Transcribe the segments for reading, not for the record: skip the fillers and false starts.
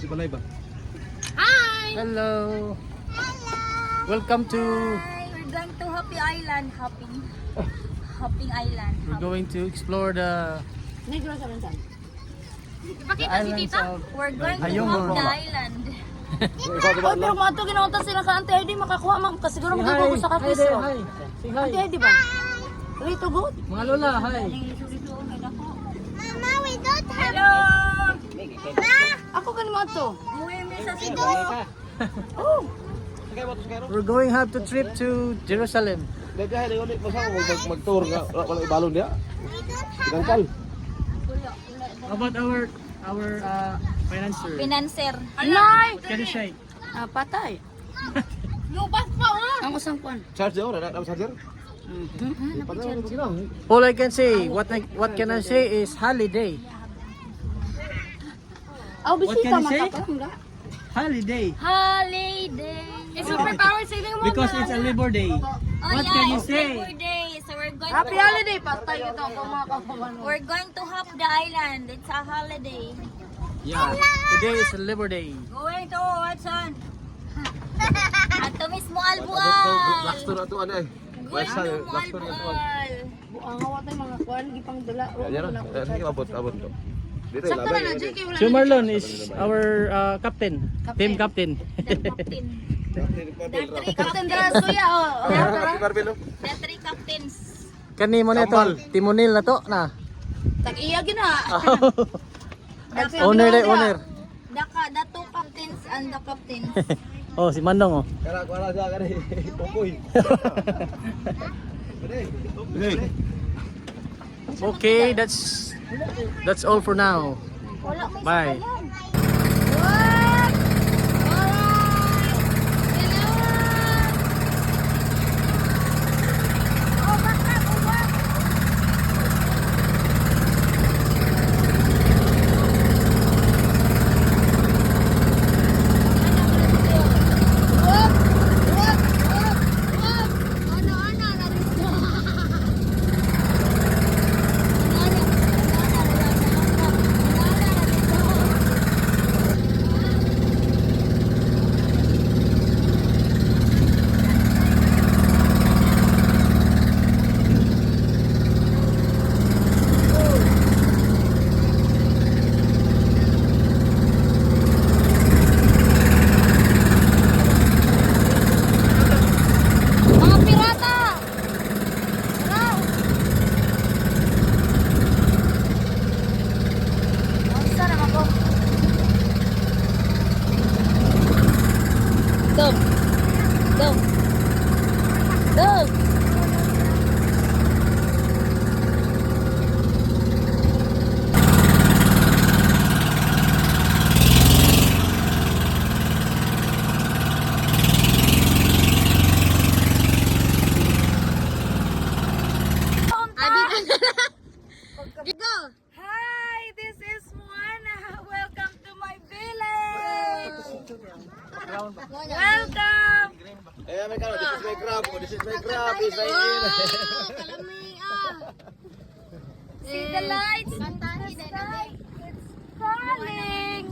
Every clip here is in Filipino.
balay ba? Hi! Hello. Welcome to. Hi! We're going to Happy Island. Hopping Island. We're going to explore the Negros naman saan? islands of. We're going to Ayun, hop the Mama. island. Ikaw Pero mato ginunta sila ka Auntie Heidi makakuha man kasi siguro Hi. magkukuha sa Hi kapis. there. Hi. Say hi. Auntie Heidi ba? Rito good. Mga lola, hi. Mama, we don't have. Hello. Ako kan mo to. Oh. We're going have to trip to Jerusalem. Dagay ulit mo sa mag-tour nga wala ibalon dia. Tingkal. How about our financer? Financer. Nay. Can you say? Patay. Lupas pa oh. Ang usang kwan. Charge ora na charger. All I can say, what can I say is holiday. Oh, What can bisita you say? makapangga. Holiday. Holiday. It's superpower saving mo. Because it's a Labor Day. What can you say? Labor Day. So we're going Happy to holiday! Patay ito ako mga kapaman. We're going to hop the island. It's a holiday. Yeah. Today is a Labor Day. Going to Watson. Ato mismo Last albual. tour ato ano eh. West side, Mismo last tour ato. albual. Ang hawa tayo mga kuwan, gipang dala. Yan na. Sige abot to. Dito Sakto na na, ilabay. JK, wala So Marlon is our captain. Team captain. Captain. Captain Draso ya, oh. Si Barbelo. The three captains. Kani mo nito, Timonil na to na. Tag-iya gina. Owner de owner. The two captains and the captains. Oh, si Mandong oh. Kara sa kare. Popoy. Okay, that's all for now. Wala may Bye. sakayan. Mga pirata! Tara! Monsa naman ko. Dog! Dog! Dog! Hi, this is Moana. Welcome to my village. Welcome. Eh, may karo, this is my crab. This is my crab. This is my See the lights in the sky. It's calling.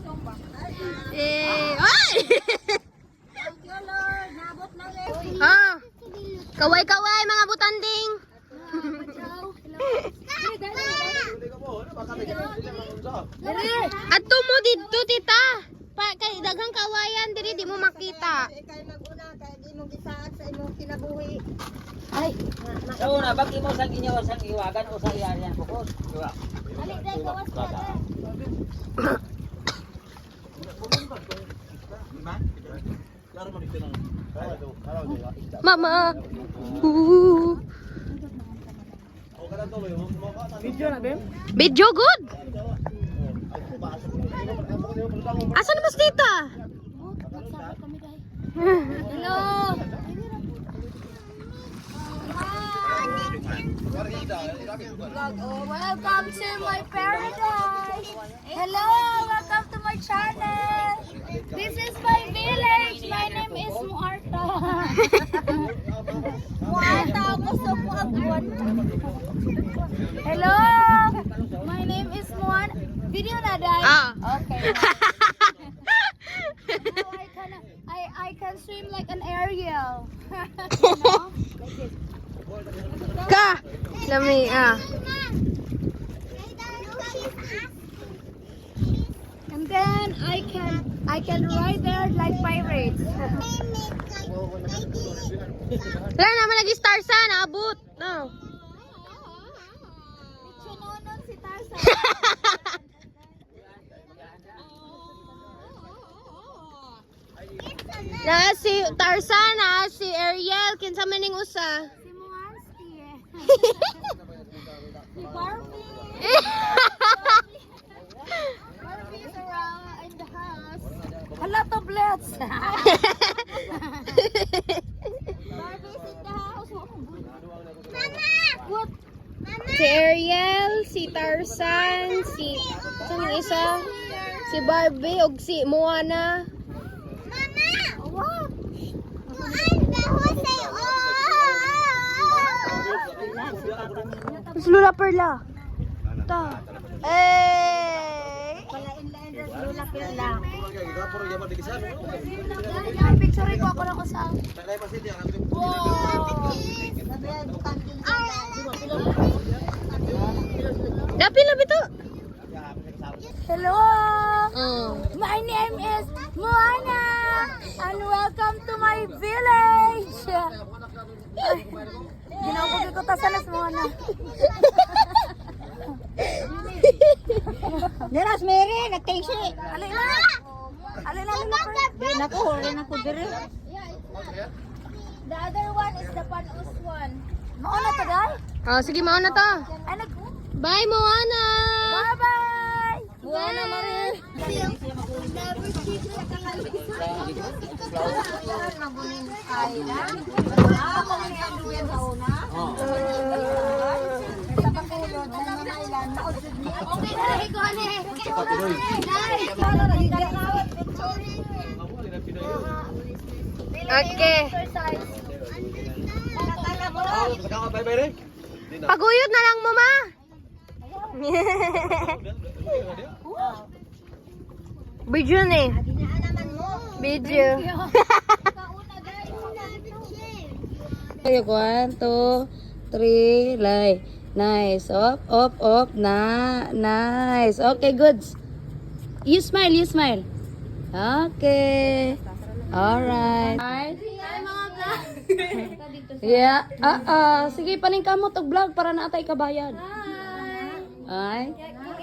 Ah! Kaway-kaway mga butanding! Ato mo dito tita! Kay daghang kawayan diri di mo makita. Ay, So na bagi mo sang inyo sang iwagan o sa iyarian bukod. Diba? balik dai gawas ka dai. Mama. Video na bem? Video good. Asan mas tita? Hello. Welcome to my paradise. Hello, welcome to my channel. This is my village. My name is Muarta. Muarta ako sa Puagwan. Hello, my name is Muan. Video na dai. Ah. Okay. Ariel. Ka! Lami, ah. And then I can ride there like pirates. Wala naman nag-star sa, naabot. No. Sunonon si Tarzan. Na si Tarzan, na si Ariel, kinsa man ning usa. Si Moansky eh. Si Barbie. Barbie is around in the house. A lot of blets. Barbie is in the house. Mama! What? Si Ariel, si Tarzan, si saan yung isa? Si Barbie ug si Moana. What? Mas Lula Perla. Ta. Eh. Lula Perla. Picture ko ako lang sa. Dapi labi to. Hello. My name is Moana and welcome to my village. Ginawag ko ta sa nas Moana. Deras mere, nagtaisi. Alay na. Alay na na. Di nako, hore na ko dire. The other one is the Panus one. Mauna ta dai? Oh, sige mauna to. Ano? Bye Moana. Bye bye. Moana Marie. Okay. Paguyod na lang mo, ma. Video ni. Video. Okay, 1, 2, 3, lay. Nice. Up, up, up. Nice. Okay, goods. You smile, you smile. Okay. Alright. Yeah. Sige, paning kamot og vlog para naatay kabayad. Ay.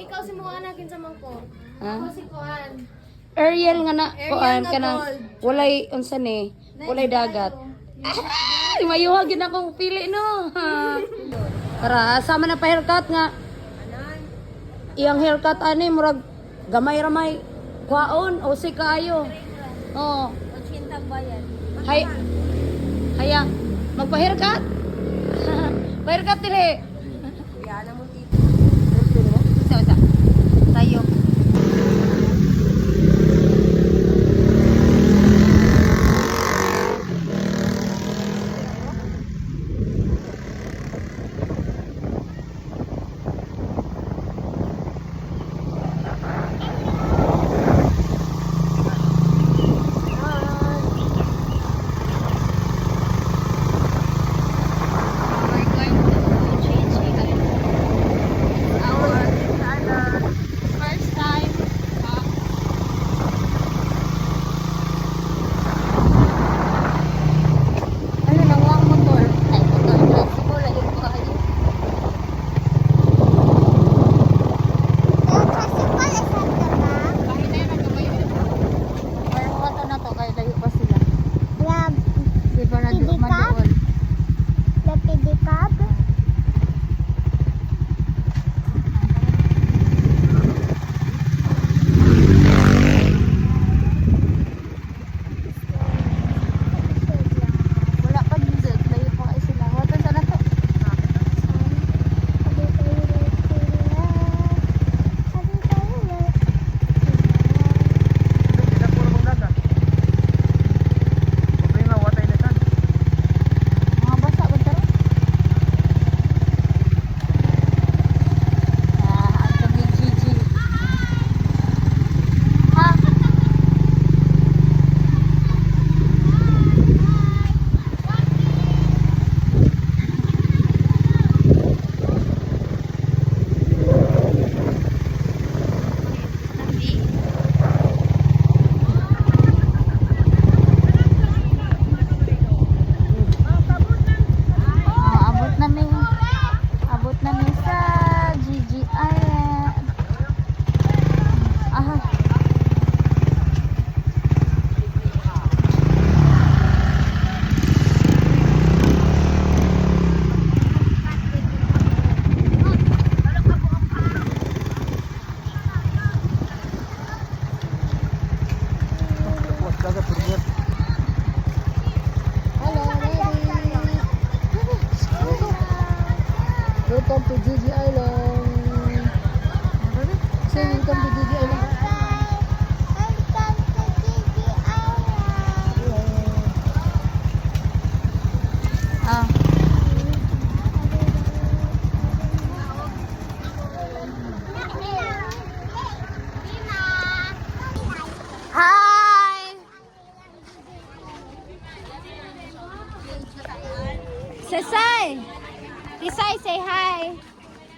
Ikaw si Moana kinsa man ko. Ha? Ako si Kuan. Ariel nga na kuan nga kanang walay unsa ni, walay dagat. Ay, mayuha gid akong pili no. Para sama na pa haircut nga. Iyang haircut ani murag gamay ramay kwaon o si kaayo. Oh. 80 bayan. Hay. Haya, magpa-haircut. Pa-haircut dili. Isa. Tayo.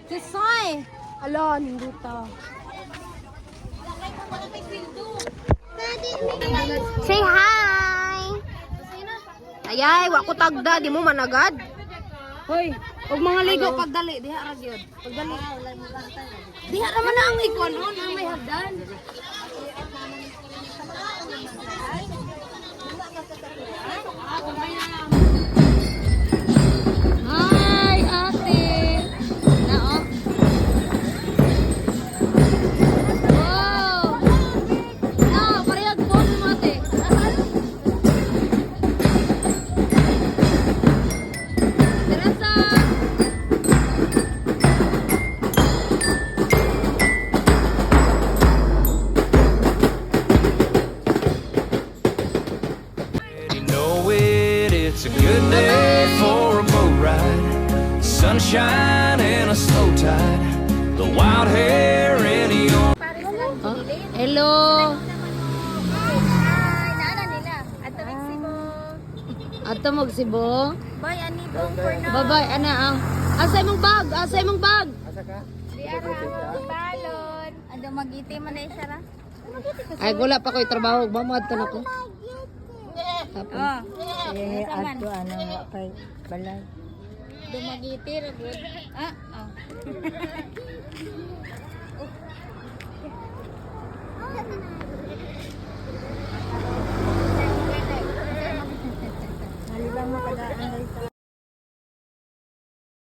Si Soy. Ala, ninduta. Say hi. Ayay, wa ko tagda, di mo managad. Hoy, og mga ligo pagdali diha ra gyud. Pagdali. Diha ra man na ang ikon on ang may hagdan. Hi, ate. Nao. Wow. Na, parehag po mo ate. Teresa. You know it, it's a good day for a boat ride. Sunshine and a slow tide. The wild hair in your Hello. Hi, naana nila. Ato Mexico. Ato magsibo. Bye, ani bong for now. Bye-bye, ana ang. Asay mong bag, asay mong bag. Di ara ang balon. Ando magiti man na siya ra. Ay, wala pa ko'y trabaho. Mamad na ko. Oh. Eh, ato ano kay balay. Dumagiti ra gud. Ah, oh.